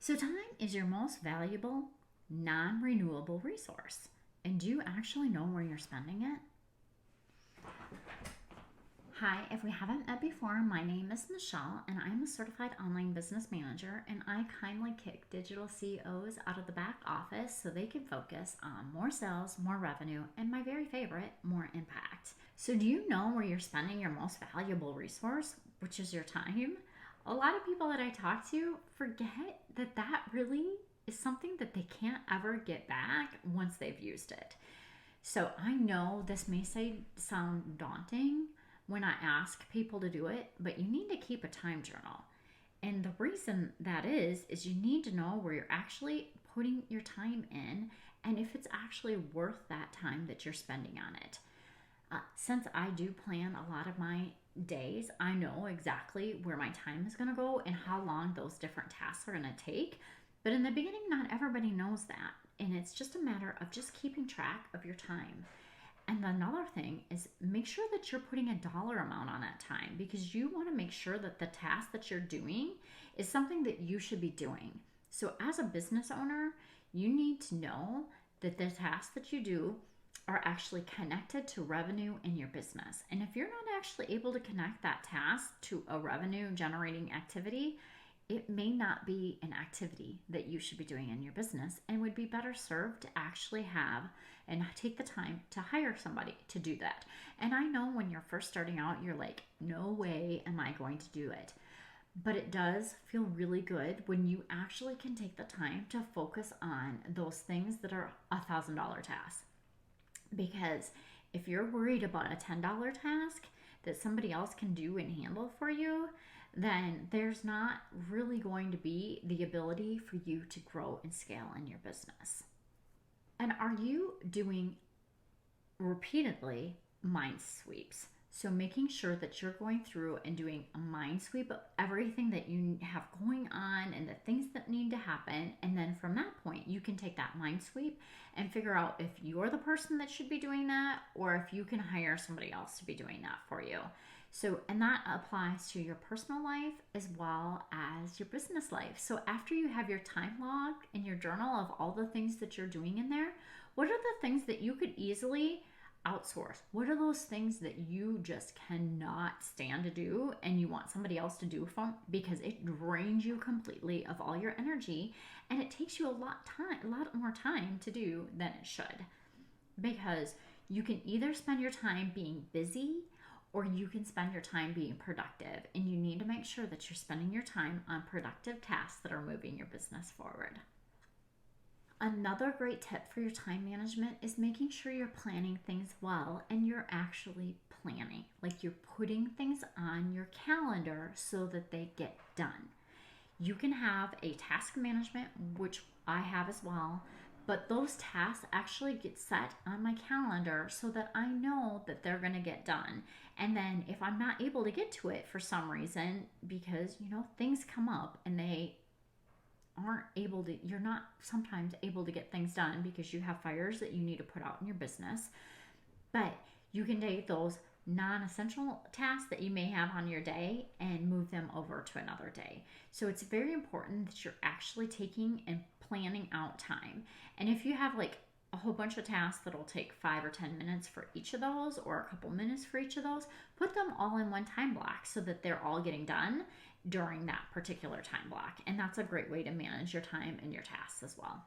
So, time is your most valuable, non renewable resource. And do you actually know where you're spending it? Hi, if we haven't met before, my name is Michele and I'm a certified online business manager, and I kindly kick digital CEOs out of the back office so they can focus on more sales, more revenue, and my very favorite, more impact. So, do you know where you're spending your most valuable resource, which is your time? A lot of people that I talk to forget that that really is something that they can't ever get back once they've used it. So I know this may sound daunting when I ask people to do it, but you need to keep a time journal. And the reason that is you need to know where you're actually putting your time in and if it's actually worth that time that you're spending on it. Since I do plan a lot of my days, I know exactly where my time is going to go and how long those different tasks are going to take. But in the beginning, not everybody knows that. And it's just a matter of just keeping track of your time. And another thing is make sure that you're putting a dollar amount on that time, because you want to make sure that the task that you're doing is something that you should be doing. So as a business owner, you need to know that the tasks that you do are actually connected to revenue in your business. And if you're not actually able to connect that task to a revenue generating activity, it may not be an activity that you should be doing in your business, and would be better served to actually have and take the time to hire somebody to do that. And I know when you're first starting out, you're like, no way am I going to do it. But it does feel really good when you actually can take the time to focus on those things that are $1,000 tasks. Because if you're worried about a $10 task that somebody else can do and handle for you, then there's not really going to be the ability for you to grow and scale in your business. And are you doing repeatedly mind sweeps? So making sure that you're going through and doing a mind sweep of everything that you have going on and the things that need to happen. And then from that point, you can take that mind sweep and figure out if you're the person that should be doing that, or if you can hire somebody else to be doing that for you. So, and that applies to your personal life as well as your business life. So after you have your time log in your journal of all the things that you're doing in there, what are the things that you could easily outsource? What are those things that you just cannot stand to do and you want somebody else to do from, because it drains you completely of all your energy and it takes you a lot more time to do than it should? Because you can either spend your time being busy or you can spend your time being productive, and you need to make sure that you're spending your time on productive tasks that are moving your business forward. Another great tip for your time management is making sure you're planning things well and you're actually planning. Like you're putting things on your calendar so that they get done. You can have a task management, which I have as well, but those tasks actually get set on my calendar so that I know that they're going to get done. And then if I'm not able to get to it for some reason, because things come up and you're not sometimes able to get things done because you have fires that you need to put out in your business. But you can take those non-essential tasks that you may have on your day and move them over to another day. So it's very important that you're actually taking and planning out time. And if you have like a whole bunch of tasks that'll take 5 or 10 minutes for each of those, or a couple minutes for each of those, put them all in one time block so that they're all getting done during that particular time block. And that's a great way to manage your time and your tasks as well.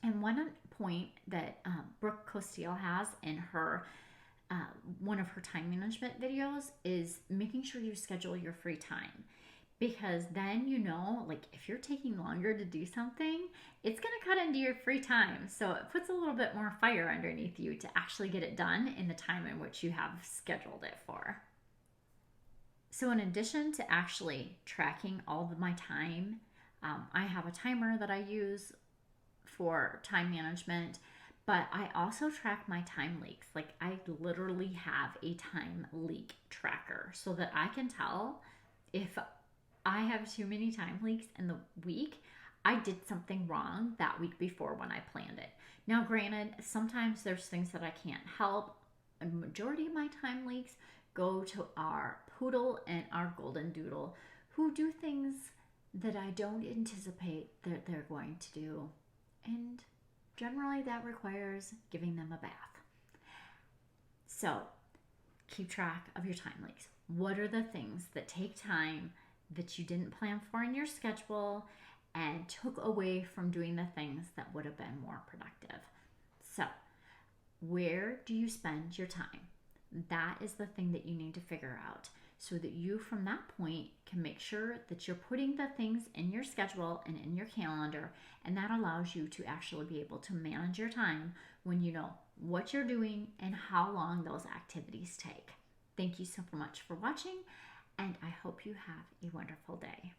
And one point that Brooke Costile has in her one of her time management videos is making sure you schedule your free time, because then like if you're taking longer to do something, it's going to cut into your free time. So it puts a little bit more fire underneath you to actually get it done in the time in which you have scheduled it for. So in addition to actually tracking all of my time, I have a timer that I use for time management, but I also track my time leaks. Like I literally have a time leak tracker so that I can tell if I have too many time leaks in the week, I did something wrong that week before when I planned it. Now, granted, sometimes there's things that I can't help. A majority of my time leaks go to our poodle and our golden doodle, who do things that I don't anticipate that they're going to do. And generally, that requires giving them a bath. So, keep track of your time leaks. What are the things that take time that you didn't plan for in your schedule and took away from doing the things that would have been more productive? So, where do you spend your time? That is the thing that you need to figure out so that you, from that point, can make sure that you're putting the things in your schedule and in your calendar, and that allows you to actually be able to manage your time when you know what you're doing and how long those activities take. Thank you so much for watching, and I hope you have a wonderful day.